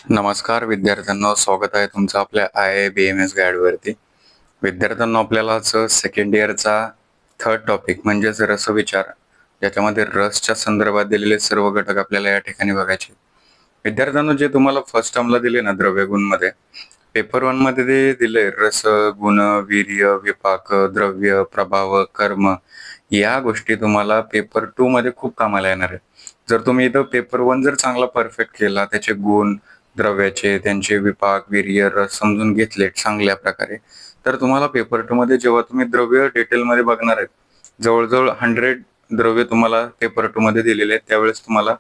नमस्कार विद्यार्थ्यांनो, स्वागत आहे तुमचं आपल्या IIBMS गाईडवरती. विद्यार्थ्यांनो, आपल्याला आज सेकंड इयरचा थर्ड टॉपिक म्हणजेच रसविचार, ज्याच्यामध्ये रसच्या संदर्भात दिलेले सर्व घटक आपल्याला या ठिकाणी बघायचे. विद्यार्थ्यांनो, जे तुम्हाला फर्स्ट टर्मला दिले ना द्रव्यगुण मध्ये, पेपर 1 मध्ये ते दिले रस, गुण, वीर्य, विपाक, द्रव्य, प्रभाव, कर्म. या गोष्टी तुम्हाला पेपर 2 मध्ये खूप कामाला येणार आहे. जर तुम्ही इथं पेपर 1 जर चांगला परफेक्ट केला, त्याचे गुण, द्रव्याचे, त्यांचे विपाक, वीर्य, रस समजून घेतले चांगल्या प्रकारे, तर तुम्हाला पेपर 2 मध्ये जेव्हा तुम्ही द्रव्य डिटेलमध्ये बघणार आहेत, जवळजवळ 100 द्रव्य तुम्हाला पेपर 2 मध्ये दिलेले आहेत, त्यावेळेस तुम्हाला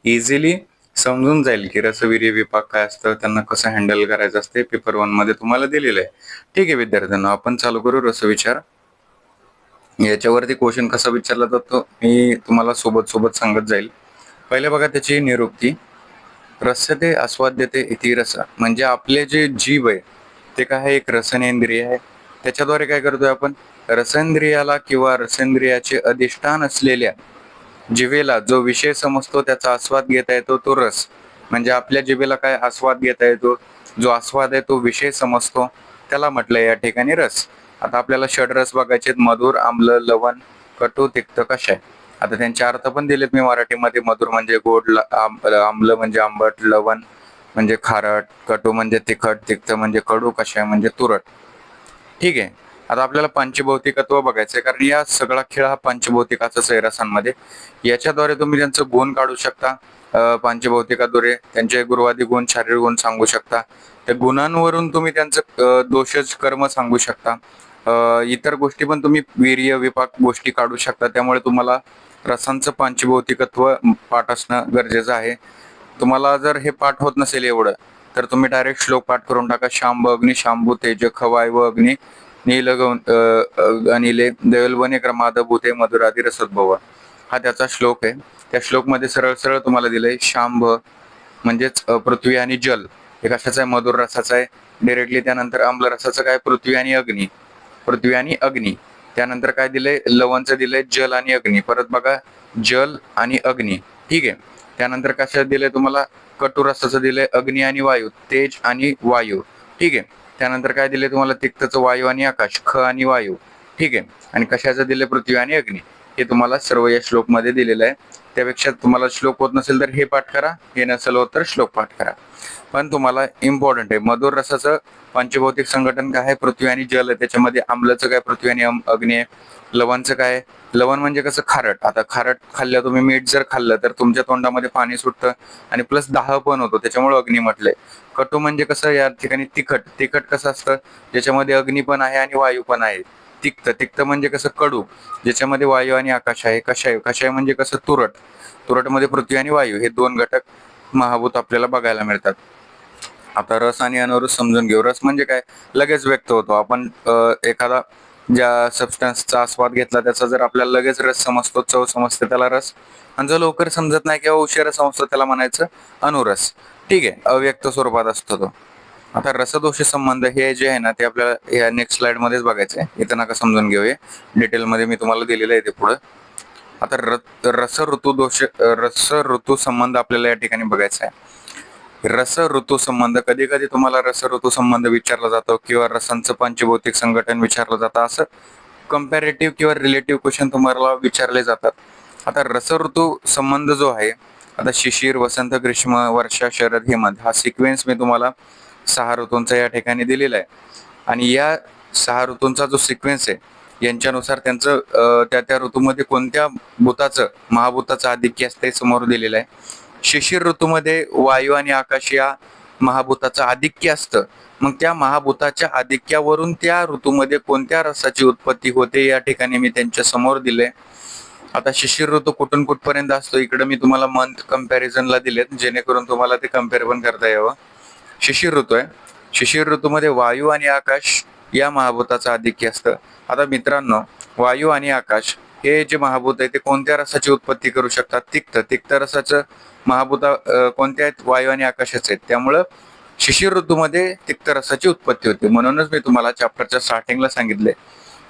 इझिली समजून जाईल की रसवीर्य विपाक काय असतं, त्यांना कसं हँडल करायचं असते. पेपर 1 मध्ये तुम्हाला दिलेलं आहे. ठीक आहे विद्यार्थ्यांनो, आपण चालू करू रसविचार. याच्यावरती क्वेश्चन कसा विचारला जातो मी तुम्हाला सोबत सोबत सांगत जाईल. पहिले बघा त्याची निरुक्ती. रस्यते आस्वाद्यते इति रस, म्हणजे आपले जे जीभ आहे ते काय आहे, एक रसनेंद्रिय आहे. त्याच्याद्वारे काय करतोय आपण, रसेंद्रियाला किंवा रसेंद्रियाचे अधिष्ठान असलेल्या जिभेला जो विषय समजतो, त्याचा आस्वाद घेता येतो, तो रस. म्हणजे आपल्या जिभेला काय आस्वाद घेता येतो, जो आस्वाद आहे तो विषय समजतो, त्याला म्हटलं या ठिकाणी रस. आता आपल्याला षडरस बघायचे, मधुर, आम्ल, लवण, कटू, तिक्त, कषाय. आता त्यांचे अर्थ पण दिलेत मी मराठीमध्ये. मधुर म्हणजे गोड, आम्ल म्हणजे आंबट, लवण म्हणजे खारट, कटू म्हणजे तिखट, तिक्त म्हणजे कडू, कषाय म्हणजे तुरट. ठीक आहे. आता आपल्याला पंचभौतिकत्व बघायचंय, कारण या सगळा खेळ हा पंचभौतिकाचाच आहे रसांमध्ये. याच्याद्वारे तुम्ही त्यांचं गुण काढू शकता. पंचभौतिकाद्वारे त्यांचे गुरुवादी गुण, शारीरिक गुण सांगू शकता. त्या गुणांवरून तुम्ही त्यांचं दोषज कर्म सांगू शकता. इतर गोष्टी पण तुम्ही वीर्य, विपाक गोष्टी काढू शकता. त्यामुळे तुम्हाला रसांचं पंचभौतिकत्व पाठ असणं गरजेचं आहे. तुम्हाला जर हे पाठ होत नसेल एवढं, तर तुम्ही डायरेक्ट श्लोक पाठ करून टाका. शांब अग्नि शांभू तेज खवाय व अग्नि नील अनिले दैवल्वने क्रमाद भूते मधुरादी रसोद्भव, हा त्याचा श्लोक आहे. त्या श्लोक मध्ये सरळ सरळ तुम्हाला दिलंय, शांभ म्हणजेच पृथ्वी आणि जल, हे कशाचा आहे, मधुर रसाचा आहे डायरेक्टली. त्यानंतर आम्ल रसाचं काय, पृथ्वी आणि अग्नी, पृथ्वी आणि अग्नी. त्यानंतर काय दिलंय, लवणचं दिलंय जल आणि अग्नी. परत बघा, जल आणि अग्नी. ठीक आहे. त्यानंतर कशात दिलंय तुम्हाला, कटुरसाचं दिलंय अग्नी आणि वायू, तेज आणि वायू. ठीक आहे. त्यानंतर काय दिले तुम्हाला, तिक्तचं वायू आणि आकाश, ख आणि वायू. ठीक आहे. आणि कशाचं दिले, पृथ्वी आणि अग्नी. हे तुम्हाला सर्व या श्लोक मध्ये दिलेलं आहे. त्यापेक्षा तुम्हाला श्लोक होत नसेल तर हे पाठ करा, हे नसेल होत तर श्लोक पाठ करा. पण तुम्हाला इम्पॉर्टंट आहे, मधुर रसाचं पंचभौतिक संघटन काय आहे, पृथ्वी आणि जल आहे. त्याच्यामध्ये आम्लचं काय, पृथ्वी आणि अग्नी आहे. लवणचं काय, लवण म्हणजे कसं, खारट. आता खारट खाल्लं तुम्ही, मीठ जर खाल्लं तर तुमच्या तोंडामध्ये पाणी सुटतं आणि प्लस दाह पण होतो, त्याच्यामुळे अग्नी म्हटलंय. कटू म्हणजे कसं, या ठिकाणी तिखट. तिखट कसं असतं, ज्याच्यामध्ये अग्नी पण आहे आणि वायू पण आहे. तिक्त, तिक्त म्हणजे कसं, कडू, ज्याच्यामध्ये वायू आणि आकाश आहे. कषाय, कषाय म्हणजे कसं, तुरट. तुरटमध्ये पृथ्वी आणि वायू हे दोन घटक महाभूत आपल्याला बघायला मिळतात. आता रस आणि अनरस समजून घेऊ. रस म्हणजे काय, लगेच व्यक्त होतो. आपण एखादा ज्या सबस्टन्सचा आस्वाद घेतला, त्याचा जर आपल्याला लगेच रस समजतो, चव समजते, त्याला रस. आणि जो लवकर समजत नाही किंवा उशिरा समजतो, त्याला म्हणायचं अनुरस. ठीक आहे. अव्यक्त स्वरूपात असतो तो. आता रसदोषी संबंध हे जे आहे ना, ते आपल्याला या नेक्स्ट स्लाइड मध्येच बघायचं आहे. इथं नका समजून घेऊया, डिटेलमध्ये मी तुम्हाला दिलेलं आहे ते पुढं. आता रस ऋतू दोष, रस ऋतू संबंध आपल्याला या ठिकाणी बघायचा आहे. रस ऋतू संबंध, कधी कधी तुम्हाला रस ऋतू संबंध विचारला जातो किंवा रसांचं पंचभौतिक संघटन विचारलं जातं. असं कम्पॅरेटिव्ह किंवा रिलेटिव्ह क्वेश्चन तुम्हाला विचारले जातात. आता रस ऋतू संबंध जो आहे, आता शिशिर, वसंत, ग्रीष्म, वर्षा, शरद, हेमंत, हा सिक्वेन्स मी तुम्हाला 6 ऋतूंचा या ठिकाणी दिलेला आहे. आणि या 6 ऋतूंचा जो सिक्वेन्स आहे, यांच्यानुसार त्यांचं त्या त्या ऋतूमध्ये कोणत्या भूताचं, महाभूताचं आधिक्य असते समोर दिलेलं आहे. शिशिर ऋतूमध्ये वायू आणि आकाश या महाभूताचं आधिक्य असतं. मग त्या महाभूताच्या आधिक्यावरून त्या ऋतूमध्ये कोणत्या रसाची उत्पत्ती होते, या ठिकाणी मी त्यांच्या समोर दिले. आता शिशिर ऋतू कुठून कुठपर्यंत असतो, इकडे मी तुम्हाला मंथ कम्पॅरिझनला दिलेत, जेणेकरून तुम्हाला ते कम्पेअर पण करता यावं. शिशिर ऋतू आहे. शिशिर ऋतूमध्ये वायू आणि आकाश या महाभूताचं आधिक्य असतं. आता मित्रांनो, वायू आणि आकाश हे जे महाभूत आहे, ते कोणत्या रसाची उत्पत्ती करू शकतात, तिक्त. तिक्त रसाचं महाभूता कोणत्या आहेत, वायू आणि आकाशाचे आहेत. त्यामुळं शिशिर ऋतूमध्ये तिक्त रसाची उत्पत्ती होते. म्हणूनच मी तुम्हाला चॅप्टरच्या स्टार्टिंगला सांगितले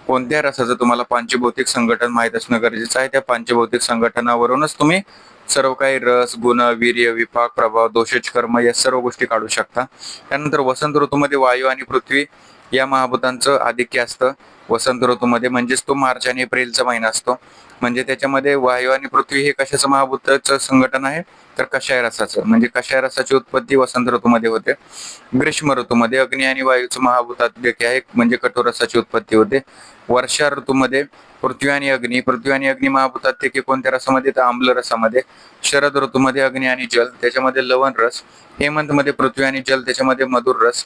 कोणत्या रसाचं तुम्हाला पांचभौतिक संघटन माहित असणं गरजेचं आहे. त्या पांचभौतिक संघटनावरूनच तुम्ही सर्व काही रस, गुण, वीर्य, विपाक, प्रभाव, दोषज कर्म या सर्व गोष्टी काढू शकता. त्यानंतर वसंत ऋतूमध्ये वायू आणि पृथ्वी या महाभूतांचं आधिक्य असतं. वसंत ऋतूमध्ये म्हणजेच तो मार्च आणि एप्रिलचा महिना असतो. म्हणजे त्याच्यामध्ये वायू आणि पृथ्वी हे कशाचं महाभूताचं संघटन आहे, तर कषाय रसाचं. म्हणजे कषाय रसाची उत्पत्ती वसंत ऋतूमध्ये होते. ग्रीष्म ऋतूमध्ये अग्नी आणि वायूचं महाभूताधिक्य आहे, म्हणजे कठोर रसाची उत्पत्ती होते. वर्षा ऋतूमध्ये पृथ्वी आणि अग्नी महाभूताधिक्य कोणत्या रसामध्ये, तर आम्ल रसामध्ये. शरद ऋतूमध्ये अग्नी आणि जल, त्याच्यामध्ये लवण रस. हेमंत मध्ये पृथ्वी आणि जल, त्याच्यामध्ये मधुर रस.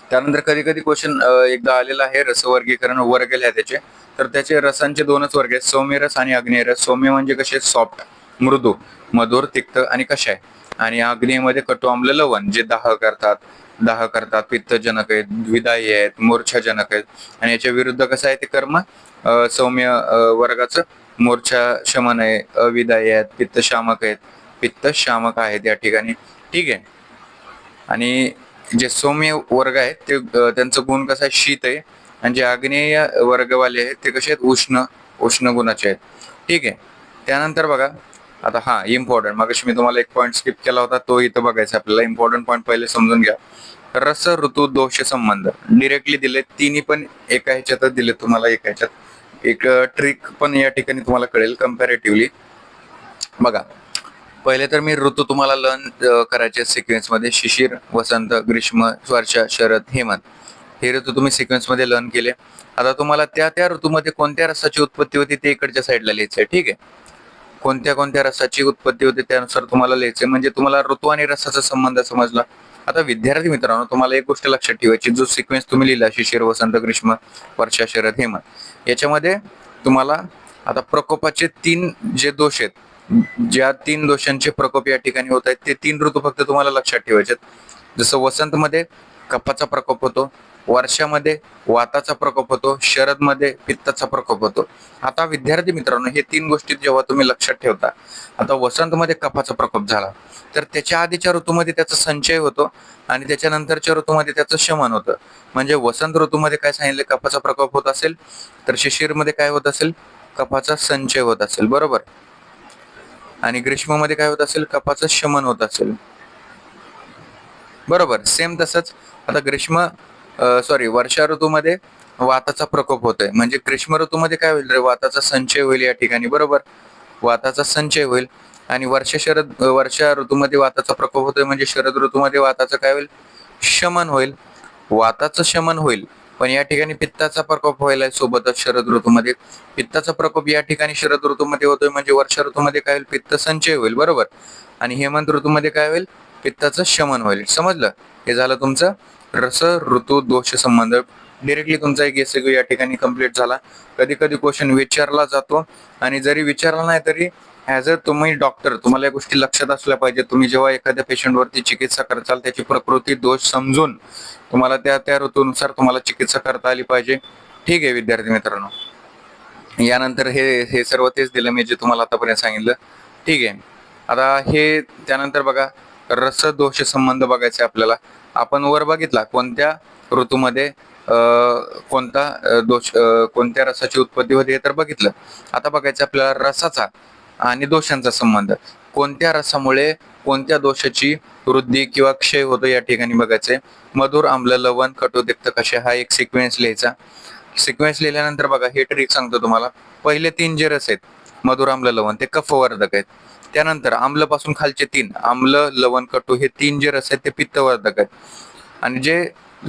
त्यानंतर कधी कधी क्वेश्चन एकदा आलेला आहे, रसवर्गीकरण वर्ग आहे त्याचे. तर त्याचे रसांचे दोनच वर्ग आहेत, सौम्य रस आणि आग्नेय रस. सौम्य म्हणजे कसे, सॉफ्ट, मृदू, मधुर, तिक्त आणि कषाय. आणि आग्नेयमध्ये कटू, आम्ल, लवण, जे दाह करतात, पित्तजनक आहेत, विदाई आहेत, मूर्छाजनक आहेत. आणि याच्या विरुद्ध कसं आहे ते कर्म, सौम्य वर्गाचं मूर्छा शमन आहे, अविदाई आहेत, पित्तशामक आहेत या ठिकाणी. ठीक आहे. आणि जे सौम्य वर्ग आहेत ते त्यांचं गुण कसा आहे, शीत आहे. आणि जे आग्नेय वर्गवाले आहेत ते कसे आहेत, उष्ण गुणाचे आहेत. ठीक आहे. त्यानंतर बघा आता, हा इम्पॉर्टंट, मगाशी मी तुम्हाला एक पॉईंट स्किप केला होता, तो इथं बघायचा आपल्याला. इम्पॉर्टंट पॉईंट पहिले समजून घ्या. रस ऋतू दोष संबंध डिरेक्टली दिले, तिन्ही पण एका ह्याच्यातच दिले तुम्हाला. एका ह्याच्यात एक ट्रिक पण या ठिकाणी तुम्हाला कळेल कम्पॅरेटिव्हली. बघा, पहिले तर मी ऋतू तुम्हाला लर्न करायचे सिक्वेन्स मध्ये. शिशिर, वसंत, ग्रीष्म, वर्षा, शरद, हेमंत हे ऋतू तुम्ही सिक्वेन्स मध्ये लर्न केले. आता तुम्हाला त्या ऋतूमध्ये कोणत्या रसाची उत्पत्ती होती ते इकडच्या साईडला लिहायचंय. ठीक आहे. कोणत्या रसाची उत्पत्ती होते त्यानुसार तुम्हाला लिहायचंय. म्हणजे तुम्हाला ऋतू आणि रसाचा संबंध समजला. आता विद्यार्थी मित्रांनो, तुम्हाला एक गोष्ट लक्षात ठेवायची, जो सिक्वेन्स तुम्ही लिहिला, शिशिर, वसंत, ग्रीष्म, वर्षा, शरद, हेमंत, याच्यामध्ये तुम्हाला आता प्रकोपाचे 3 जे दोष आहेत, ज्या 3 दोषांचे प्रकोप या ठिकाणी होत आहेत, ते 3 ऋतू फक्त तुम्हाला लक्षात ठेवायचे. जसं वसंत मध्ये कफाचा प्रकोप होतो, वर्षामध्ये वाताचा प्रकोप होतो, शरद मध्ये पित्ताचा प्रकोप होतो. आता विद्यार्थी मित्रांनो, हे 3 गोष्टी जेव्हा तुम्ही लक्षात ठेवता, आता वसंत मध्ये कफाचा प्रकोप झाला, तर त्याच्या आधीच्या ऋतूमध्ये त्याचा संचय होतो आणि त्याच्यानंतरच्या ऋतूमध्ये त्याचं शमन होतं. म्हणजे वसंत ऋतूमध्ये काय सांगितलं, कफाचा प्रकोप होत असेल, तर शिशिर मध्ये काय होत असेल, कफाचा संचय होत असेल, बरोबर. आणि ग्रीष्म मध्ये काय होत असेल, कफाचं शमन होत असेल, बरोबर. सेम तसंच आता वर्षा ऋतूमध्ये वाताचा प्रकोप होतोय, म्हणजे ग्रीष्म ऋतूमध्ये काय होईल रे, वाताचा संचय होईल या ठिकाणी, बरोबर. वाताचा संचय होईल. आणि वर्षा ऋतूमध्ये वाताचा प्रकोप होतोय, म्हणजे शरद ऋतूमध्ये वाताचं काय होईल, शमन होईल, वाताचं शमन होईल. पण या ठिकाणी पित्ताचा प्रकोप व्हायला सोबतच शरद ऋतूमध्ये. पित्ताचा प्रकोप या ठिकाणी शरद ऋतूमध्ये होतोय, म्हणजे वर्षा ऋतूमध्ये काय होईल, पित्त संचय होईल, बरोबर. आणि हेमंत ऋतूमध्ये काय होईल, पित्ताचं शमन होईल. समजलं. हे झालं तुमचं रस ऋतू दोष संबंध. डिरेक्टली तुमचा एक एसक्यू या ठिकाणी कंप्लीट झाला. कधी कधी क्वेश्चन विचारला जातो, आणि जरी विचारला नाही तरी ऍज अ तुम्ही डॉक्टर, तुम्हाला या गोष्टी लक्षात असल्या पाहिजे. तुम्ही जेव्हा एखाद्या पेशंटवरती चिकित्सा करताल, त्याची प्रकृती दोष समजून तुम्हाला त्या ऋतूनुसार तुम्हाला चिकित्सा करता आली पाहिजे. ठीक आहे विद्यार्थी मित्रांनो. यानंतर हे सर्व तेच दिलं मी जे तुम्हाला आतापर्यंत सांगितलं. ठीक आहे. आता हे त्यानंतर बघा, रस दोष संबंध बघायचा आपल्याला. आपण वर बघितला कोणत्या ऋतूमध्ये कोणत्या रसाची उत्पत्ती होते हे तर बघितलं. आता बघायचं आपल्याला रसाचा आणि दोषांचा संबंध. कोणत्या रसामुळे कोणत्या दोषाची वृद्धी किंवा क्षय होतो या ठिकाणी बघायचंय. मधुर, आम्ल, लवण, कटू, तिक्त, कषाय हा एक सिक्वेन्स लिहायचा. सिक्वेन्स लिहिल्यानंतर बघा, हे ट्रिक सांगतो तुम्हाला. पहिले 3 जे रस आहेत, मधुर, आम्ल, लवण, ते कफवर्धक आहेत. त्यानंतर आम्ल पासून खालचे 3, आम्ल, लवण, कटू, हे 3 जे रस आहेत ते पित्तवर्धक आहेत. आणि जे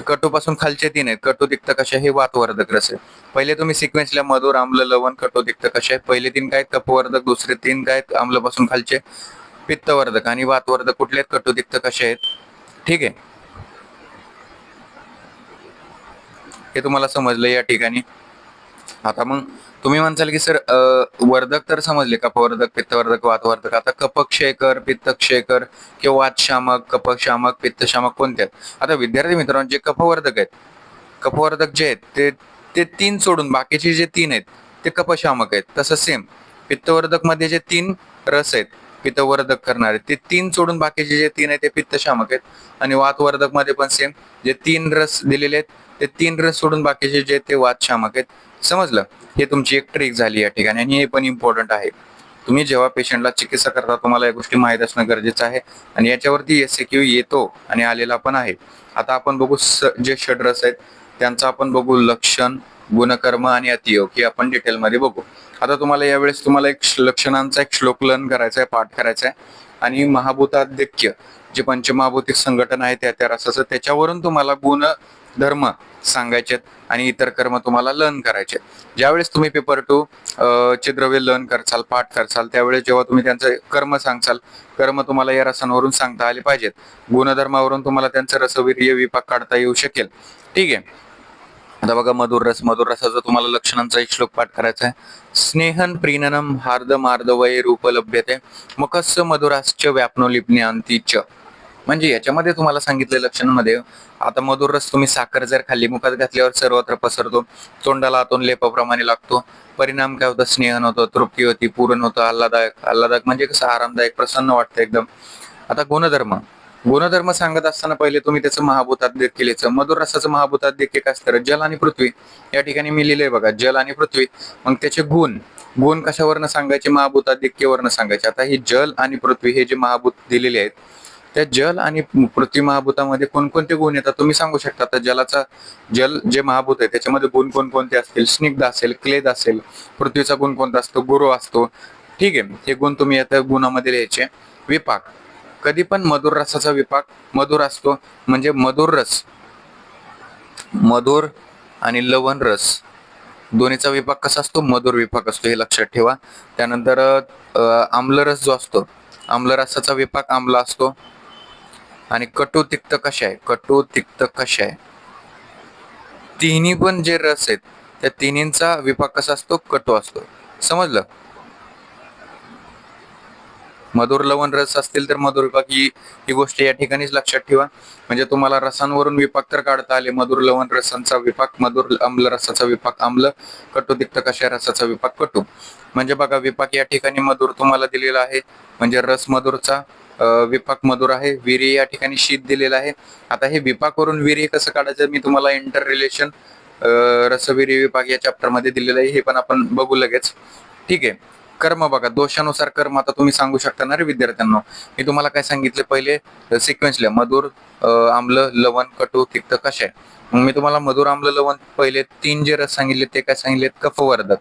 कटू पासून खालचे 3 आहेत, कटू, तिक्त, कषाय, हे वातवर्धक रस आहेत. पहिले तुम्ही सिक्वेन्सला मधुर, आम्ल, लवण, कटू, तिक्त, कषाय, पहिले 3 काय कफवर्धक, दुसरे 3 काय आम्ल पासून खालचे पित्तवर्धक, आणि वातवर्धक कुठले आहेत, कटू, तिक्त, कषाय आहेत. ठीक आहे. हे तुम्हाला समजलं या ठिकाणी. आता मग तुम्ही म्हणसाल की सर वर्धक तर समजले, कफवर्धक, पित्तवर्धक, वातवर्धक. आता कफक्षयकर, पित्तक्षयकर किंवा वातशामक, कफशामक, पित्तशामक कोणते आहेत? आता विद्यार्थी मित्रांनो, जे कफवर्धक आहेत, कफवर्धक जे आहेत ते 3 सोडून बाकीचे जे 3 आहेत ते कफशामक आहेत. तसं सेम पित्तवर्धक मध्ये जे 3 रस आहेत पित्तवर्धक करणारे, ते 3 सोडून बाकीचे जे 3 आहेत ते पित्तशामक आहेत. आणि वातवर्धक मध्ये पण सेम, जे 3 रस दिलेले आहेत ते 3 रस सोडून बाकीचे जे ते वातशामक आहेत. समजलं? हे तुमची एक ट्रिक झाली या ठिकाणी आणि हे पण इम्पॉर्टंट आहे. तुम्ही जेव्हा पेशंटला चिकित्सा करता तुम्हाला या गोष्टी माहीत असणं गरजेचं आहे आणि याच्यावरती SAQ येतो आणि आलेला पण आहे. आता आपण बघू जे षडरस आहेत त्यांचं आपण बघू लक्षण, गुणकर्म आणि अतियोग हे आपण डिटेलमध्ये बघू. आता तुम्हाला यावेळेस तुम्हाला एक लक्षणांचा एक श्लोक लर्न करायचा आहे, पाठ करायचा आहे आणि महाभूताध्यक्य जे पंचमहाभौतिक संघटन आहे त्या रसाचं त्याच्यावरून तुम्हाला गुण धर्म सांगायचे आणि इतर कर्म तुम्हाला लर्न करायचे. ज्यावेळेस तुम्ही पेपर 2 चे द्रव्य लर्न करसाल, पाठ करसाल, त्यावेळेस जेव्हा तुम्ही त्यांचं कर्म सांगसाल, कर्म तुम्हाला या रसांवरून सांगता आले पाहिजेत. गुणधर्मावरून तुम्हाला त्यांचं रसवीर्य विपाक काढता येऊ शकेल. ठीक आहे. आता बघा मधुर रस. मधुर रसाचा तुम्हाला लक्षणांचा एक श्लोक पाठ करायचा आहे. स्नेहन प्रीणनम हार्द वै रूपलभ्यते मुखस्य मधुराश्च व्यापनो लिप्न्यांतीच. म्हणजे याच्यामध्ये तुम्हाला सांगितले लक्षणांमध्ये आता मधुर रस तुम्ही साखर जर खाल्ली मुखात घातल्यावर सर्वत्र पसरतो, तोंडाला आतून लेपाप्रमाणे लागतो. परिणाम काय होतं? स्नेहन होतं, तृप्ती होती, पूर्ण होतं, आल्हाददायक म्हणजे कसं आरामदायक, प्रसन्न वाटतं एकदम. आता गुणधर्म. गुणधर्म सांगत असताना पहिले तुम्ही त्याचं महाभूताध्यक्य लिहायचं. मधुर रसाचं महाभूताध्यक्य काय असतं? जल आणि पृथ्वी. या ठिकाणी मी लिहिलंय बघा, जल आणि पृथ्वी. मग त्याचे गुण गुण कशावरनं सांगायचे? महाभूताध्यक्यावरनं सांगायचे. आता ही जल आणि पृथ्वी हे जे महाभूत दिलेले आहेत त्या जल आणि पृथ्वी महाभूतामध्ये कोणकोणते गुण येतात तुम्ही सांगू शकता? तर जल जे महाभूत आहे त्याच्यामध्ये गुण कोणकोणते असतील? स्निग्ध असेल, क्लेद असेल. पृथ्वीचा गुण कोणता असतो? गुरु असतो. ठीक आहे. हे गुण तुम्ही आता गुणामध्ये लिहायचे. विपाक. कधी पण मधुर रसाचा विपाक मधुर असतो. म्हणजे मधुर रस, मधुर आणि लवण रस दोन्हीचा विपाक कसा असतो? मधुर विपाक असतो, हे लक्षात ठेवा. त्यानंतर आम्लरस जो असतो, आम्लरसाचा विपाक आम्ल असतो. आणि कटु तिक्त कषाय, कटु तिक्त कषाय तिन्ही पण जे रस आहेत त्या तिन्हींचा विपाक कसा असतो? कटु असतो. समजलं? मधुर लवण रस असतील तर मधुर विपाक ही गोष्ट या ठिकाणीच लक्षात ठेवा. म्हणजे तुम्हाला रसांवरून विपाक तर काढता आले. मधुर लवण रसांचा विपाक मधुर, आम्ल रसाचा विपाक आम्ल, कटु तिक्त कषाय रसाचा विपाक कटु. म्हणजे बघा विपाक या ठिकाणी मधुर तुम्हाला दिलेला आहे. म्हणजे रस मधुरचा विपाक मधुर आहे. वीर्य या ठिकाणी शीत दिलेला आहे. आता हे विपाकवरून वीर्य कसं काढायचं मी तुम्हाला इंटर रिलेशन रसवीर्य विपाक या चॅप्टर मध्ये दिलेलं आहे, हे पण आपण बघू लगेच. ठीक आहे. कर्म बघा, दोषानुसार कर्म आता तुम्ही सांगू शकता ना रे विद्यार्थ्यांना. मी तुम्हाला काय सांगितले पहिले सिक्वेन्सला मधुर, आम्ल, लवण, कटु, तिक्त, कषाय. मग मी तुम्हाला मधुर, आम्ल, लवण पहिले 3 जे रस सांगितले ते काय सांगितलेत? कफवर्धक.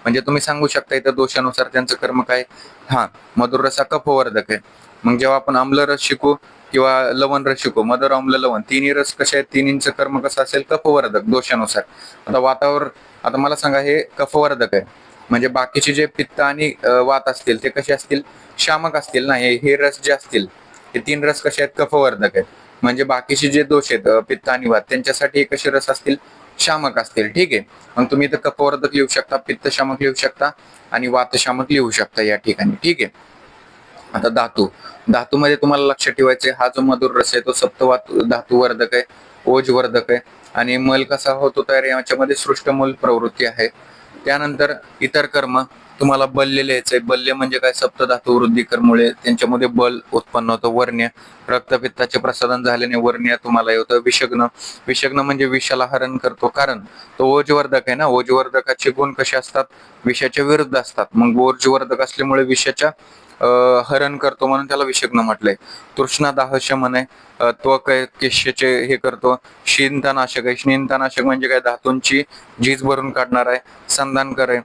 म्हणजे तुम्ही सांगू शकता इथं दोषानुसार त्यांचं कर्म काय? मधुर रस हा कफवर्धक आहे. मग जेव्हा आपण आम्ल रस शिकू किंवा लवण रस शिकू, मधुर, आम्ल, लवण तिन्ही रस कसे आहेत? तिन्हींचं कर्म कसं असेल? कफवर्धक दोषानुसार. आता मला सांगा, हे कफवर्धक आहे म्हणजे बाकीचे जे पित्त आणि वात असतील ते कसे असतील? शामक असतील ना. हे रस जे असतील हे 3 रस कसे आहेत? कफवर्धक आहेत. म्हणजे बाकीचे जे दोष आहेत पित्त आणि वात त्यांच्यासाठी कसे रस असतील? शामक असतील. ठीक आहे. मग तुम्ही इथं कफवर्धक लिहू शकता, पित्त शामक लिहू शकता आणि वात शामक लिहू शकता या ठिकाणी. ठीक आहे. आता धातू मध्ये तुम्हाला लक्षात ठेवायचे, हा जो मधुर रस आहे तो सप्तवात धातुवर्धक आहे, ओजवर्धक आहे. आणि मल कसा होतो तयार? याच्यामध्ये सृष्टमूल प्रवृत्ती आहे. त्यानंतर इतर कर्म तुम्हाला बल्य लिहायचंय. बल्य म्हणजे काय? सप्तधातू वृद्धिकरमुळे त्यांच्यामध्ये बल उत्पन्न होतं. वर्ण्य, रक्तपित्ताचे प्रसादन झाल्याने वर्ण्य तुम्हाला येतं. विषग्न म्हणजे विषाला हरण करतो, कारण तो ओजवर्धक आहे ना. ओजवर्धकाचे गुण कसे असतात? विषाच्या विरुद्ध असतात. मग ओजवर्धक असल्यामुळे विषाच्या हरण करतो म्हणून त्याला विषग्न म्हटलंय. तृष्णा दाह शमन आहे. त्वक केशचे हे करतो. शींतनाशक आहे. शींतनाशक म्हणजे काय? धातूंची झीज भरून काढणार आहे. संधानकर आहे,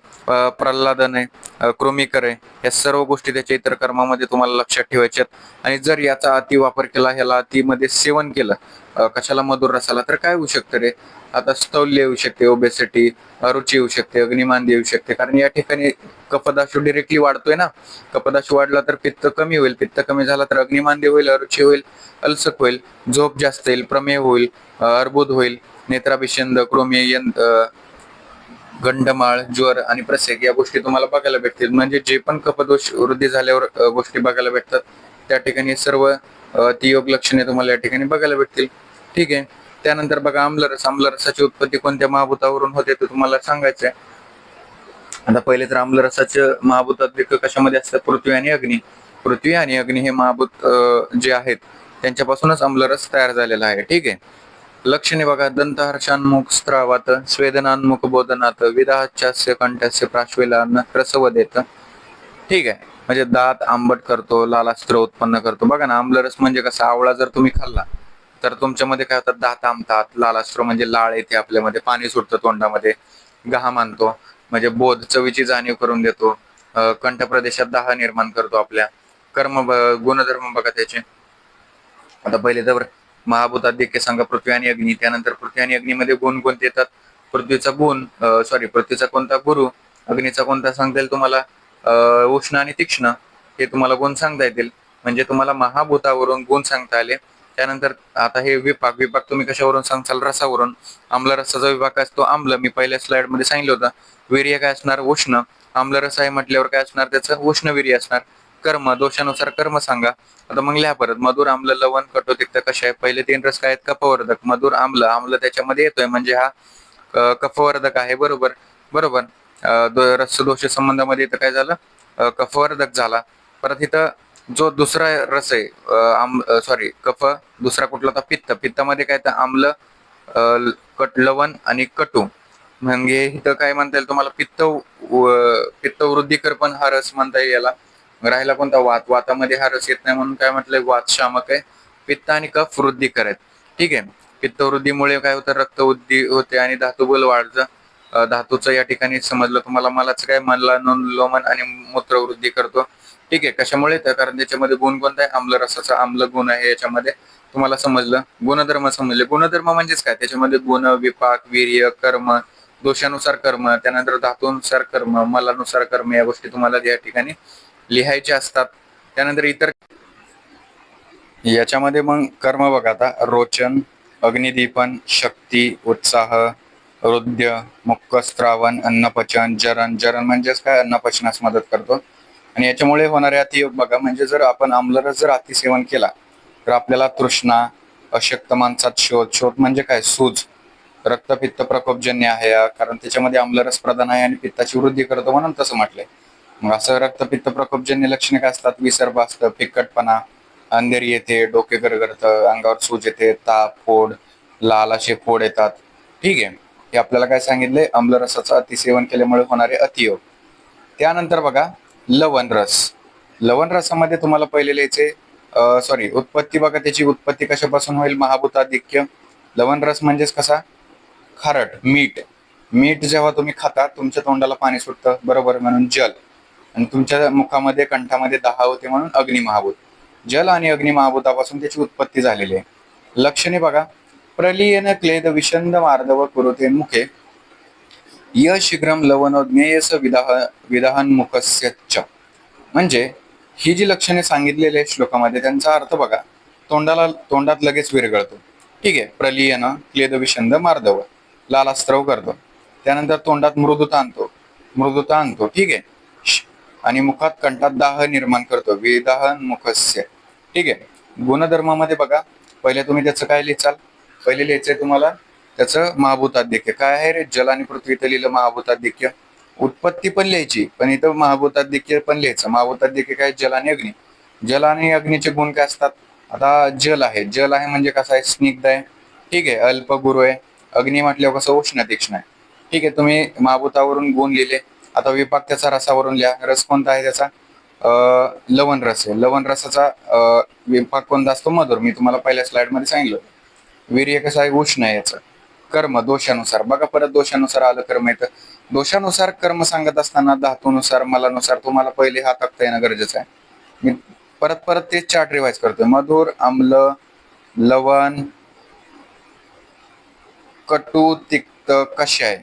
प्रल्हादन आहे, कृमिकर आहे. या सर्व गोष्टी त्याच्या इतर कर्मामध्ये तुम्हाला लक्षात ठेवायच्यात. आणि जर याचा अति वापर केला, ह्याला अतिमध्ये सेवन केलं कशाला? मधुर रसाला, तर काय होऊ शकतं रे? आता स्थौल्य येऊ शकते, ओबेसिटी, अरुची येऊ शकते, अग्निमांद्य येऊ शकते. कारण या ठिकाणी कफदाशू डिरेक्टली वाढतोय ना. कफदाशू वाढला तर पित्त कमी होईल, पित्त कमी झाला तर अग्निमांद्य होईल, अरुची होईल, अल्सक होईल, झोप जास्त येईल, प्रमेय होईल, अर्बुद होईल, नेत्राभिषंद, क्रोमिय, गंडमाळ, ज्वर आणि प्रसेक या गोष्टी तुम्हाला बघायला भेटतील. म्हणजे जे पण कफदोष वृद्धी झाल्यावर गोष्टी बघायला भेटतात त्या ठिकाणी सर्व तियोग लक्षणे तुम्हाला या ठिकाणी बघायला भेटतील. ठीक आहे. त्यानंतर बघा आम्लरस. आम्लरसाची उत्पत्ती कोणत्या महाभूतावरून होते ते तुम्हाला सांगायचंय. आता पहिले तर आम्लरसाचे महाभूताध्यक्ष कशामध्ये असतात? पृथ्वी आणि अग्नी. पृथ्वी आणि अग्नी हे महाभूत जे आहेत त्यांच्यापासूनच आम्लरस तयार झालेला आहे. ठीक आहे. लक्षणे बघा, दंतहर्षान्मुख स्त्रावात, स्वेदनान्मुख बोधनात, विदाहाच्यास्य कंठस्य प्राश्विलान रसवदेत. ठीक आहे, म्हणजे दात आंबट करतो, लालास्त्र उत्पन्न करतो. बघा ना, आम्लरस म्हणजे कसा, आवळा जर तुम्ही खाल्ला तर तुमच्यामध्ये काय होतात, दात आंबतात. लालास्त्र म्हणजे लाळ येते आपल्यामध्ये, पाणी सुटतं तोंडामध्ये. घाम आणतो म्हणजे बोध, चवीची जाणीव करून देतो. कंठ प्रदेशात दाह निर्माण करतो आपल्या. गुणधर्म बघा त्याचे. आता पहिले तर महाभूताधिक्य सांगा, पृथ्वी आणि अग्नी. त्यानंतर पृथ्वी आणि अग्नीमध्ये गुण कोणते येतात? पृथ्वीचा गुण पृथ्वीचा कोणता गुरु, अग्नीचा कोणता सांगता येईल तुम्हाला? उष्ण आणि तीक्ष्ण, हे तुम्हाला गुण सांगता येतील. म्हणजे तुम्हाला महाभूतावरून गुण सांगता आले. त्यानंतर आता हे विपाक, विपाक तुम्ही कशावरून सांगताल? रसावरून. आम्लरसाचा विभाग असतो आम्ल, मी पहिल्या स्लाइड मध्ये सांगितलं होतं. वीर्य काय असणार? उष्ण. आम्लरस आहे म्हटल्यावर काय असणार त्याचं? उष्ण वीर्य असणार. कर्म, दोषानुसार कर्म सांगा. आता मग लिहा परत. मधुर, आम्ल, लवण, कटू, तिक्त कसे आहे? पहिले 3 रस काय आहेत? कफवर्धक. मधुर, आम्ल, आम्ल त्याच्यामध्ये येतोय म्हणजे हा कफवर्धक आहे. बरोबर बरोबर. रस दोष संबंधामध्ये इथं काय झालं? कफवर्धक झाला. परत इथं जो दुसरा रस आहे कफ, दुसरा कुठला होता? पित्त. पित्तामध्ये काय तर आम्ल, लवण आणि कटू. म्हणजे इथं काय म्हणता येईल तुम्हाला? पित्त वृद्धिकर पण हा रस म्हणता येईल याला. राहिला कोणता? वात. वातामध्ये हा रस येत नाही म्हणून काय म्हटलंय? वात शामक आहे. पित्त आणि कफ वृद्धिकर आहेत. ठीक आहे. पित्तवृद्धीमुळे काय होतं? रक्तवृद्धी होते आणि धातुबल वाढतं. धातूचं या ठिकाणी समजलं तुम्हाला. मलाच काय? लोमन आणि मूत्रवृद्धी करतो. ठीक आहे. कशामुळे? तर कारण त्याच्यामध्ये गुण कोणता आहे? आम्लरसाचा आम्ल गुण आहे याच्यामध्ये. तुम्हाला समजलं. गुणधर्म समजले. गुणधर्म म्हणजेच काय? त्याच्यामध्ये गुण, विपाक, वीर्य, कर्म, दोषानुसार कर्म, त्यानंतर धातूनुसार कर्म, मलानुसार कर्म, या गोष्टी तुम्हाला या ठिकाणी लिहायचे असतात. त्यानंतर इतर याच्यामध्ये मग कर्म बघा आता. रोचन, अग्निदीपन, शक्ती, उत्साह, हृदय, मुक्क, स्त्रावन, अन्नपचन, जरण. जरण म्हणजेच काय? अन्नपचनास मदत करतो. आणि याच्यामुळे होणारे अतियोग बघा, म्हणजे जर आपण आम्लरस जर अतिसेवन केला तर आपल्याला तृष्णा, अशक्त माणसात शोध. शोध म्हणजे काय? सूज. रक्तपित्त प्रकोपजन्य आहे कारण त्याच्यामध्ये आम्लरस प्रधान आहे आणि पित्ताची वृद्धी करतो म्हणून तसं म्हटलंय. मग असं रक्तपित्त प्रकोपजन्य लक्षणे काय असतात? विसर्प असतं, फिक्कटपणा, अंधेरी येते, डोके गरगरतं, अंगावर सूज येते, ताप, फोड, लाल असे फोड येतात. ठीक आहे. हे आपल्याला काय सांगितले? आम्लरसाचं अतिसेवन केल्यामुळे होणारे अतियोग. त्यानंतर बघा लवण रस. लवण रसामध्ये तुम्हाला पहिले लिहायचे उत्पत्ती बघा. त्याची उत्पत्ती कशापासून होईल? महाभूताधिक्य. लवण रस म्हणजेच कसा? खारट, मीठ. मीठ जेव्हा तुम्ही खाता तुमच्या तोंडाला पाणी सुटतं, बरोबर, म्हणून जल. आणि तुमच्या मुखामध्ये, कंठामध्ये दाह होते म्हणून अग्नी महाभूत. जल आणि अग्नी महाभूतापासून त्याची उत्पत्ती झालेली आहे. लक्षणे बघा. प्रलीयन क्लेद विषंद मार्दव कुरुते मुखे, य शीघ्रम लवणोज्ञेयस विदाहन्मुखस्य. म्हणजे ही जी लक्षणे सांगितलेली आहे श्लोकामध्ये, त्यांचा अर्थ बघा. तोंडात लगेच विरघळतो. ठीक आहे. प्रलीयन, क्लेद विषंद मार्दव, लालास्त्रव करतो. त्यानंतर तोंडात मृदुता आणतो. ठीक आहे. आणि मुखात, कंठात दाह निर्माण करतो, विदाहन मुखस्य. ठीक आहे. गुणधर्मामध्ये बघा, पहिले तुम्ही त्याचं काय लिहिचाल? पहिले लिहायचंय तुम्हाला त्याचं महाभूताधिक्य. काय आहे रे? जल आणि पृथ्वी. इथं लिहिलं महाभूताधिक्य. उत्पत्ती पण लिहायची, पण इथं महाभूताधिक्य पण लिहायचं. महाभूताधिक्य काय? जल आणि अग्नी. जल आणि अग्नीचे गुण काय असतात? आता जल आहे म्हणजे कसं आहे? स्निग्ध आहे. ठीक आहे. अल्प गुरु आहे. अग्नी म्हटल्यावर कसं? उष्ण तीक्ष्ण आहे. ठीक आहे. तुम्ही महाभूतावरून गुण लिहिले. आता विपाक त्याचा रसावरून लिहा. रस कोणता आहे त्याचा? लवण रस आहे. लवण रसाचा विपाक कोणता असतो? मधुर. मी तुम्हाला पहिल्या स्लाइड मध्ये सांगितलं. वीर्य कसं आहे? उष्ण आहे याचं. कर्म दोषानुसार बघा. परत दोषानुसार आलं कर्म येतं. दोषानुसार कर्म सांगत असताना धातूनुसार, मलानुसार तुम्हाला पहिले हा टाकता येणं गरजेचं आहे. मी परत ते चार्ट रिवाइज करतोय. मधुर, आम्ल, लवण, कटू, तिक्त, कषाय.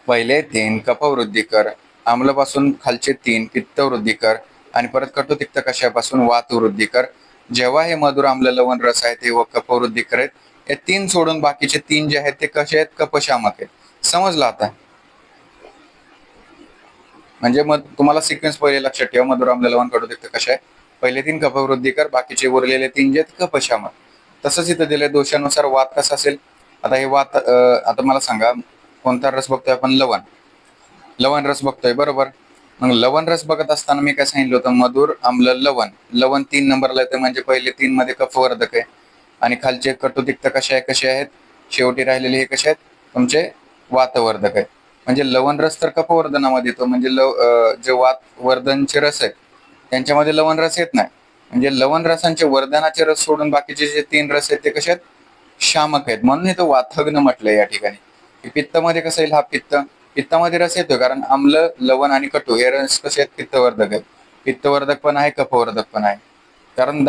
पहिले 3 कफवृद्धिकर, आम्लपासून खालचे 3 पित्तवृद्धिकर आणि परत कटू, तिक्त, कषायापासून वातवृद्धिकर. जेव्हा हे मधुर, आम्ल, लवण रस आहे ते कफवृद्धिकर आहेत. हे 3 सोडून बाकीचे 3 जे आहेत ते कसे आहेत? कफशामक आहेत. समजलं आता? म्हणजे मग तुम्हाला सिक्वेन्स पहिले लक्षात ठेवा. मधुर, आम्ल, लवण, कडू, तिक्त, कषाय. पहिले 3 कफवृद्धिकर, बाकीचे उरलेले 3 जे आहेत कफशामक. तसंच इथं दिले दोषानुसार वात कसा असेल? आता हे वात, आता मला सांगा कोणता रस बघतोय आपण? लवण रस बघतोय, बरोबर. मग लवण रस बघत असताना मी काय सांगितलं होतं? मधुर, आम्ल, लवण. लवण 3 नंबरला येतं म्हणजे पहिले 3 मध्ये कफवर्धक आहे. आणि खालचे कटु तिक्त कसे आहेत, शेवटी राहिलेले हे कसे आहेत, तुमचे वातवर्धक आहेत. म्हणजे लवण रस तर कफवर्धनामध्ये येतो, म्हणजे जे वातवर्धनचे रस आहेत त्यांच्यामध्ये लवण रस येत नाही. म्हणजे लवण रसांचे वर्धनाचे रस सोडून बाकीचे जे 3 रस आहेत ते कसे आहेत, शामक आहेत. म्हणून इथं वातग्न म्हटलंय या ठिकाणी. पित्तामध्ये कसं येईल, हा पित्तामध्ये रस येतोय कारण आम्ल, लवण आणि कटू हे रस कसे आहेत, पित्तवर्धक आहेत. पित्तवर्धक पण आहे, कफवर्धक पण आहे. कारण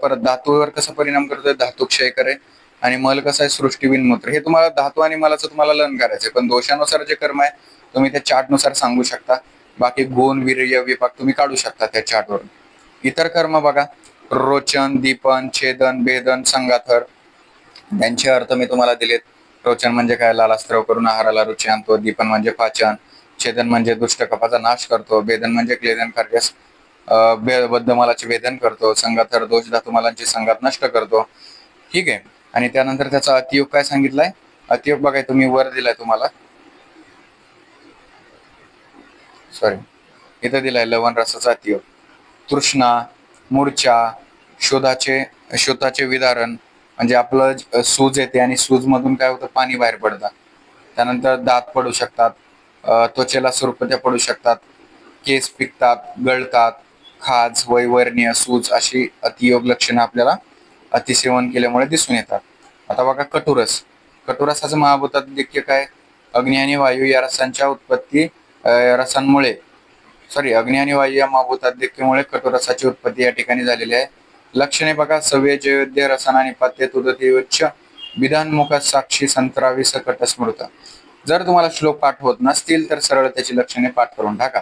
परत धातूवर कसा परिणाम करतोय, धातू क्षय करे. आणि मल कसा आहे, सृष्टी बिनमूत्र. हे तुम्हाला धातू आणि मलाचं तुम्हाला लन करायचंय, पण दोषानुसार जे कर्म आहे तुम्ही त्या चार्टनुसार सांगू शकता. बाकी गुण, वीर्य, विपाक तुम्ही काढू शकता त्या चार्टवरून. इतर कर्म बघा, रोचन, दीपन, छेदन, भेदन, संगाथर, त्यांचे अर्थ मी तुम्हाला दिलेत. रोचन म्हणजे काय, लालास्त्रव करून आहाराला रुची आणतो. दीपन म्हणजे पाचन. छेदन म्हणजे दुष्ट कफाचा नाश करतो. भेदन म्हणजे क्लेदन कार्यास बद्धमलाचे भेदन करतो. संगाथर दोष धातुमलांची संगात नष्ट करतो. ठीक आहे. आणि त्यानंतर त्याचा अतियोग काय सांगितलाय, अतियोग बघाय तुम्ही वर दिलाय तुम्हाला, सॉरी इथं दिलाय लवण रसाचा अतियोग. तृष्णा, मूर्छा, शोथाचे विदारण, म्हणजे आपलं सूज येते आणि सूज मधून काय होतं, पाणी बाहेर पडतं. त्यानंतर दात पडू शकतात, त्वचेला सुरकुत्या पडू शकतात, केस पिकतात, गळतात, खाज, वैवर्ण्य, सूज अशी अतियोग लक्षणं आपल्याला अतिसेवन केल्यामुळे दिसून येतात. आता बघा कटुरस. कटुरसाचं महाभूतात देखील काय, अग्नी आणि वायू या रसांच्या उत्पत्ती रसांमुळे अग्नी आणि वायू या महाभूताध्यक्षमुळे कटुरसाची उत्पत्ती या ठिकाणी झालेली आहे. लक्षणे बघा, सव्य, जयोद्य, रसन आणि पात्य, तुदती, उच्च, विधानमुख, साक्षी, संत्रावी, सकट, स्मृत. जर तुम्हाला श्लोक पाठ होत नसतील तर सरळ त्याची लक्षणे पाठ करून टाका.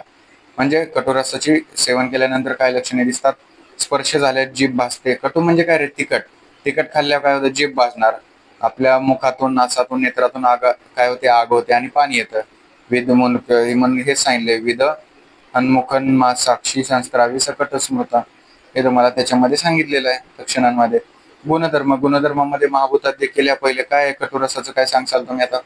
म्हणजे कटुरसाची सेवन केल्यानंतर काय लक्षणे दिसतात, स्पर्श झाल्यास जीभ भासते. कटू म्हणजे काय रे, तिखट. तिखट खाल्ल्यावर काय होतं, जीभ भासणार. आपल्या मुखातून, नासातून, नेत्रातून काय होते, आग होते आणि पाणी येतं. विध म्हणून हे सांगितले, विध हन्मुखन साक्षी, संस्त्रावी, सकट, स्मृता. हे तुम्हाला त्याच्यामध्ये सांगितलेलं आहे लक्षणांमध्ये. गुणधर्मामध्ये महाभूतात देखील या पहिले काय आहे, कटुरसाचं काय सांगसाल तुम्ही आता,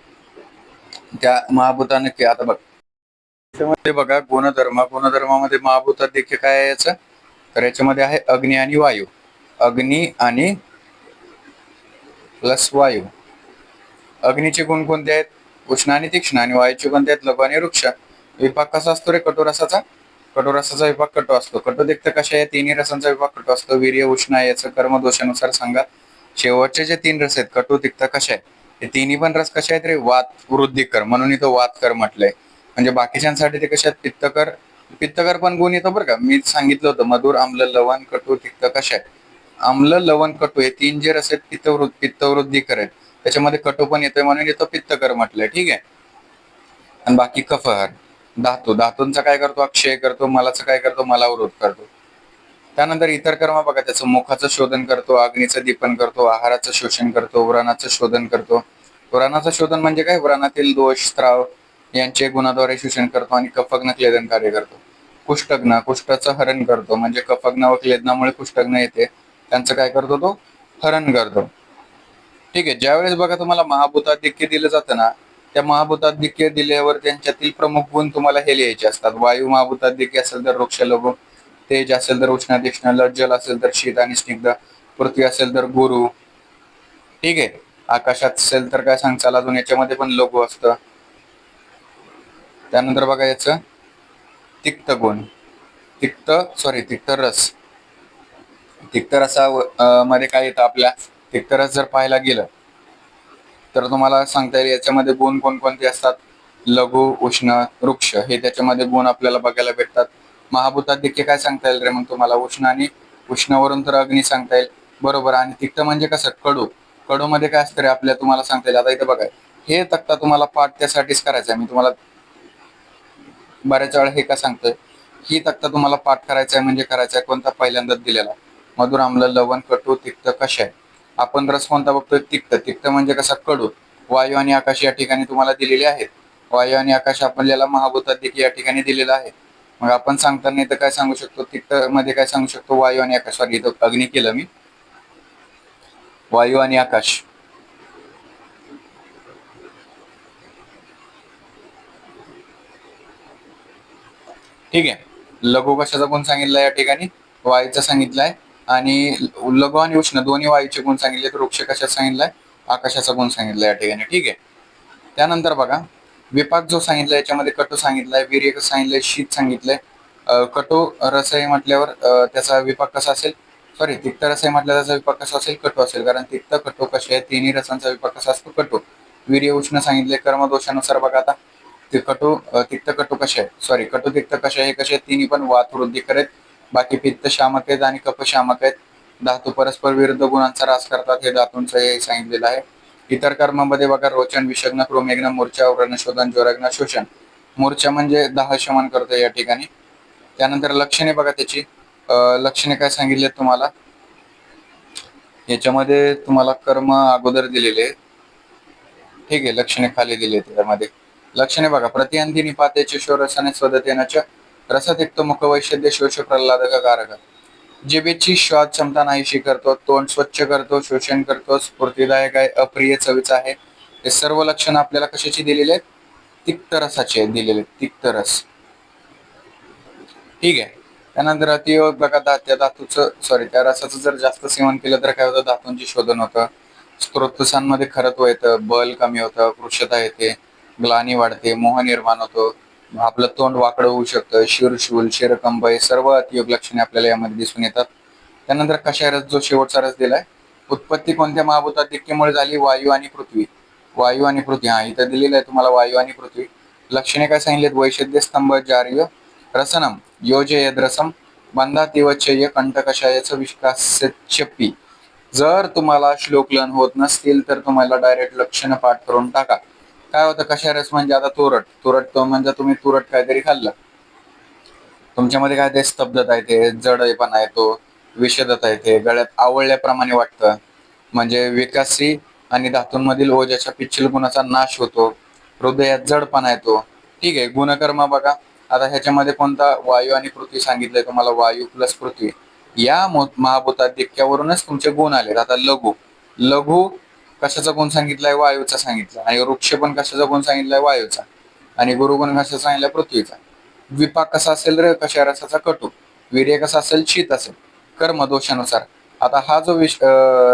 त्या महाभूताने आता बघ त्याच्यामध्ये बघा, गुणधर्मामध्ये महाभूतात देखील काय आहे याचं, तर याच्यामध्ये आहे अग्नी आणि वायू. अग्नी आणि प्लस वायू. अग्नीचे गुण कोणते आहेत, उष्ण आणि तीक्ष्ण. आणि वायूचे कोणते आहेत, लघु आणि वृक्ष. विपाक कसा असतो रे कटुरसाचा, कटुरसाचा विभाग कटू असतो. कटुतिक्त कशा आहे, तिन्ही रसांचा विभाग कटू असतो. वीर्य, उष्ण याचं कर्म दोषानुसार सांगा. शेवटचे जे 3 रस आहेत कटु, तिक्त, कशा आहे, हे तिन्ही पण रस कशा आहेत रे, वात वृद्धिकर. म्हणून इथं वातकर म्हटलंय. म्हणजे बाकीच्यांसाठी ते कशा आहेत, पित्तकर. पित्तकर पण गुण येतो बरं का, मी सांगितलं होतं मधुर, आम्ल, लवण, कटु, तिक्त, कशा आहे. आम्ल, लवण, कटु हे 3 जे रस आहेत पित्तवृद्धिकर आहेत. त्याच्यामध्ये कटु पण येतोय म्हणून इथं पित्तकर म्हटलंय. ठीक आहे. आणि बाकी कफहर, धातूंचा काय करतो, अक्षय करतो. मलाचं काय करतो, मलावरोध करतो. त्यानंतर इतर कर्म बघा, त्याचं मुखाचं शोधन करतो, अग्नीचं दीपन करतो, आहाराचं शोषण करतो, व्रणाचं शोधन करतो. व्रणाचं शोधन म्हणजे काय, व्रणातील दोष, स्त्राव यांचे गुणाद्वारे शोषण करतो. आणि कफग्न क्लेदन कार्य करतो. कुष्ठग्न, कुष्ठाचं हरण करतो. म्हणजे कफग्न व क्लेदनामुळे कुष्ठग्न येते, त्यांचं काय करतो, तो हरण करतो. ठीक आहे. ज्यावेळेस बघा तुम्हाला महाभूताधिक्य दिलं जातं ना, त्या महाभूताधिक्य दिल्यावर त्यांच्यातील प्रमुख गुण तुम्हाला हे लिहायचे असतात. वायू महाभूताधिक्य असेल तर वृक्ष, लघु. तेज असेल तर उष्ण, तीक्ष्ण. जल असेल तर शीत आणि स्निग्ध. पृथ्वी असेल तर गुरु. ठीक आहे. आकाशात असेल तर काय सांगचाल अजून, याच्यामध्ये पण लघु असतं. त्यानंतर बघा याचं तिक्त गुण, तिक्त रस. तिक्त रसा मध्ये काय येतं आपल्या, तिक्त रस जर पाहायला गेलं तर तुम्हाला सांगता येईल याच्यामध्ये गुण कोणकोणते असतात, लघु, उष्ण, वृक्ष हे त्याच्यामध्ये गुण आपल्याला बघायला भेटतात. महाभूतात देखील काय सांगता येईल रे मग तुम्हाला, उष्ण आणि उष्णावरून तर अग्नी सांगता येईल, बरोबर. आणि तिक्त म्हणजे कसं, कडू. कडू मध्ये काय असतं रे आपल्या, तुम्हाला सांगता येईल. आता इथं बघा, हे तक्ता तुम्हाला पाठ त्यासाठीच करायचा आहे. मी तुम्हाला बऱ्याच वेळा हे का सांगतोय, ही तक्ता तुम्हाला पाठ करायचा आहे म्हणजे करायचा आहे कोणता, पहिल्यांदाच दिलेला. मधुर, आम्ल, लवण, कटु, तिक्त, कशा आहे. आपण रस कोणता बघतोय, तिक्त. तिक्त म्हणजे कसा, कडू. वायू आणि आकाश या ठिकाणी तुम्हाला दिलेले आहेत. वायू आणि आकाश आपल्याला महाभूतात देखील या ठिकाणी दिलेला आहे. मग आपण सांगताना इथं काय सांगू शकतो, तिक्त मध्ये काय सांगू शकतो, वायू आणि आकाश. सॉरी, इथं अग्नी केलं मी, वायू आणि आकाश. ठीक आहे. लघु कशाचा गुण सांगितलाय या ठिकाणी, वायूचा सांगितलाय. आणि लघु आणि उष्ण दोन्ही वायूचे गुण सांगितले. तर वृक्ष कशात सांगितलाय, आकाशाचा गुण सांगितलाय या ठिकाणी. ठीक आहे. त्यानंतर बघा विपाक जो सांगितलाय याच्यामध्ये कटू सांगितलाय, वीर्य कसं सांगितलंय, शीत सांगितलंय. कटू रसायन म्हटल्यावर त्याचा विपाक कसा असेल, सॉरी तिक्त रसायन म्हटल्यावर त्याचा विपाक कसा असेल, कटू असेल. कारण तिक्त कटू कसे आहे, तिन्ही रसांचा विपाक कसा असतो, कटू. वीर्य उष्ण सांगितले. कर्मदोषानुसार बघा आता ते कटू तिक्त कटू कसे आहे, सॉरी कटू तिक्त कसे आहे, कसे तिन्ही पण वात वृद्धी करेत. बाकी पित्त शामक आहेत आणि कफ शामक आहेत. धातू परस्पर विरुद्ध गुणांचा ऱ्हास करतात, हे धातूंचं हे सांगितलेलं आहे. इतर कर्मामध्ये बघा रोचन, विषग्न, क्रोमेग्न, मूर्छा, व्रणशोधन, ज्वरग्न, शोषण. मूर्छा म्हणजे दाह शमन करतो या ठिकाणी. त्यानंतर लक्षणे बघा त्याची, लक्षणे काय सांगितले तुम्हाला याच्यामध्ये, तुम्हाला कर्म अगोदर दिलेले. ठीक आहे, लक्षणे खाली दिले त्याच्यामध्ये. लक्षणे बघा प्रतिअंती निपातेचे शोरसने स्वदतेनाच्या रसतिक्त मुख वैषध्य शोष प्रल्हादक कारक. जिभेची श्वास क्षमता नाहीशी करतो, तोंड स्वच्छ करतो, शोषण करतो, स्फूर्तिदायक आहे, अप्रिय चवीचा आहे. हे सर्व लक्षण आपल्याला कशाची दिलेले आहेत, तिक्त रसाचे दिलेले, तिक्त रस. ठीक आहे. त्यानंतर अतियोग बघा त्या धातूचं सॉरी त्या रसाचं जर जास्त सेवन केलं तर काय होतं, धातूंचे शोधन होतं, स्त्रोतसांमध्ये खरत्व येतं, बल कमी होतं, कृशता येते, ग्लानी वाढते, मोह निर्माण होतो, आपलं तोंड वाकडं होऊ शकतं, शिरशूल, शिरकंप हे सर्व अतियोग लक्षणे आपल्याला यामध्ये दिसून येतात. त्यानंतर कशा रस जो शेवटचा रस दिलाय, उत्पत्ती कोणत्या महाभूताधिक्यामुळे झाली, वायू आणि पृथ्वी. वायू आणि पृथ्वी, हा इथं दिलेलं आहे तुम्हाला वायू आणि पृथ्वी. लक्षणे काय सांगितलेत, वैशद्य स्तंभ जार्य रसनम योजे यद्रसम बंधातिवचय कंठकषायाचं विकासपी. जर तुम्हाला श्लोक लन होत नसतील तर तुम्हाला डायरेक्ट लक्षण पाठ करून टाका. काय होतं कशा रस म्हणजे, आता तुरट तो म्हणजे तुम्ही तुरट काहीतरी खाल्लं, तुमच्यामध्ये काय ते स्तब्धता येते, जडपणा येतो, विषदता येते, गळ्यात आवळल्याप्रमाणे वाटतं, म्हणजे विकासी आणि धातूंमधील ओजाच्या पिच्छल गुणाचा नाश होतो, हृदयात जडपणा येतो. ठीक आहे. गुणकर्म बघा आता ह्याच्यामध्ये कोणता, वायू आणि पृथ्वी सांगितलंय तुम्हाला, वायू प्लस पृथ्वी या महाभूताधिक्यावरूनच तुमचे गुण आले. आता लघु, लघु कशाचा गुण सांगितलाय, वायूचा सांगितला, आणि वृक्ष पण कशाचा गुण सांगितलाय, वायूचा, आणि गुरुगुण कशाचा सांगितलाय, पृथ्वीचा. विपाक कसा असेल रे, कशा रसाचा, कटू. वीर्य कसा असेल, शीत असेल. कर्म दोषानुसार. आता हा जो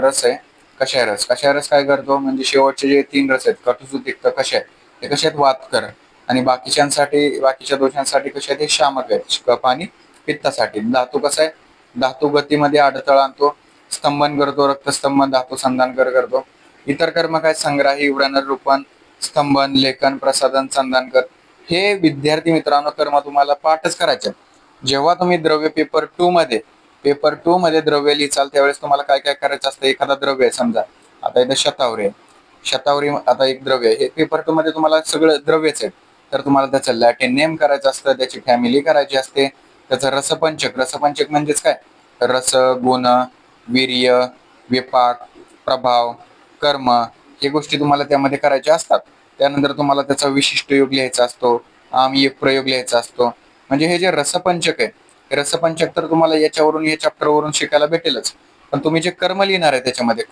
रस आहे कशा रस काय करतो, म्हणजे शेवटचे जे 3 रस आहेत, कटू, तिक्त, कशा ते कशात, वातकर. आणि बाकीच्या दोषांसाठी कशा आहेत, शामक आहेत, कफ आणि पित्तासाठी. धातू कसा आहे, धातू गतीमध्ये अडथळा आणतो, स्तंभन करतो, रक्तस्तंभन, धातू संधानकर करतो. इतर कर्म काय, संग्राही, व्रण, रूपन, स्तंभन, लेखन, प्रसादन, संधानकर. हे विद्यार्थी मित्रांनो कर्म तुम्हाला पाठच करायचे. जेव्हा तुम्ही द्रव्य पेपर 2 मध्ये द्रव्य लिहिचाल त्यावेळेस तुम्हाला काय काय करायचं असतं, एखादा द्रव्य आहे समजा, आता इथे शतावरी आता एक द्रव्य आहे, हे पेपर 2 मध्ये तुम्हाला सगळं द्रव्यच आहे, तर तुम्हाला त्याचं लॅटिन नेम करायचं असतं, त्याची फॅमिली करायची असते, त्याचं रसपंचक म्हणजेच काय, रस, गुण, वीर्य, विपाक, प्रभाव, कर्म, हे गोष्टी तुम्हाला त्यामध्ये करायच्या असतात. त्यानंतर तुम्हाला त्याचा विशिष्ट योग लिहायचा असतो, आम्ही एक प्रयोग लिहायचा असतो. म्हणजे हे जे रसपंचक आहे, रसपंचक तर तुम्हाला याच्यावरून या चॅप्टरवरून शिकायला भेटेलच, पण तुम्ही जे कर्म लिहिणार आहे त्याच्यामध्ये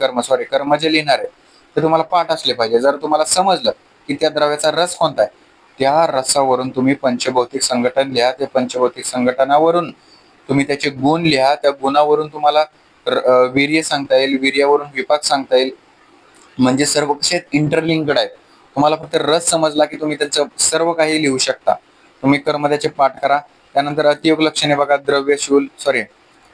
कर्म जे लिहिणार आहे ते तुम्हाला पाठ असले पाहिजे. जर तुम्हाला समजलं की त्या द्रव्याचा रस कोणता आहे, त्या रसावरून तुम्ही पंचभौतिक संघटन लिहा, त्या पंचभौतिक संघटनावरून तुम्ही त्याचे गुण लिहा, त्या गुणावरून तुम्हाला वीर्य सांगता येईल, वीर्यावरून विपाक सांगता येईल. म्हणजे सर्व कसे इंटरलिंक्ड आहेत. तुम्हाला फक्त रस समजला की तुम्ही त्याचं सर्व काही लिहू शकता. तुम्ही कर्म त्याचे पाठ करा. त्यानंतर अतियोग लक्षणे बघा,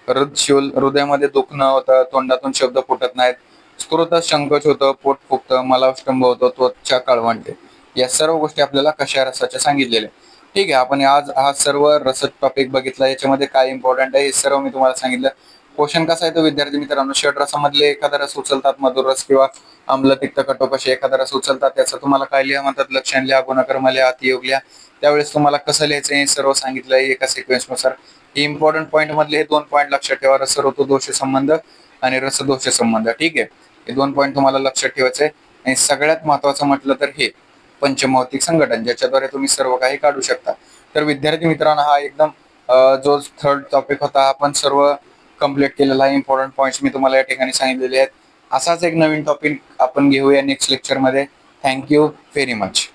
हृदशूल, हृदयामध्ये दुखणं होतं, तोंडातून शब्द फुटत नाहीत, स्त्रोत संकोच होतं, पोट फुगतं, मलावष्टंभ होतो, त्वचा काळवंटे. या सर्व गोष्टी आपल्याला कशा रसाच्या सांगितलेल्या. ठीक आहे, आपण आज हा सर्व रस टॉपिक बघितला. याच्यामध्ये काय इम्पॉर्टंट आहे हे सर्व मी तुम्हाला सांगितलं. क्वेश्चन कसा आहे तो विद्यार्थी मित्रांनो, षड रसामधले एखादा रस उचलतात, मधुर रस किंवा आम्ल, तिक्त, कटू कसे एखादा रस उचलतात, त्याचं तुम्हाला काय लिहा म्हणतात, लक्षण लिहा, गुणकर्म लिहा, अतियोग लिहा. त्यावेळेस तुम्हाला कसं लिहायचं हे सर्व सांगितलं आहे एका सिक्वेन्सनुसार. हे इम्पॉर्टंट पॉईंट मधले हे 2 पॉईंट लक्षात ठेवा, रस ऋतू दोष संबंध आणि रस दोष संबंध. ठीक आहे, हे 2 पॉईंट तुम्हाला लक्षात ठेवायचे. आणि सगळ्यात महत्वाचं म्हटलं तर हे पंचभौतिक संघटन, ज्याच्याद्वारे तुम्ही सर्व काही काढू शकता. तर विद्यार्थी मित्रांनो हा एकदम जो 3rd टॉपिक होता आपण सर्व कंप्लीट केलेला आहे. इम्पॉर्टंट पॉईंट्स मी तुम्हाला या ठिकाणी सांगितलेले आहेत. असाच एक नवीन टॉपिक आपण घेऊया नेक्स्ट लेक्चरमध्ये. Thank you very much.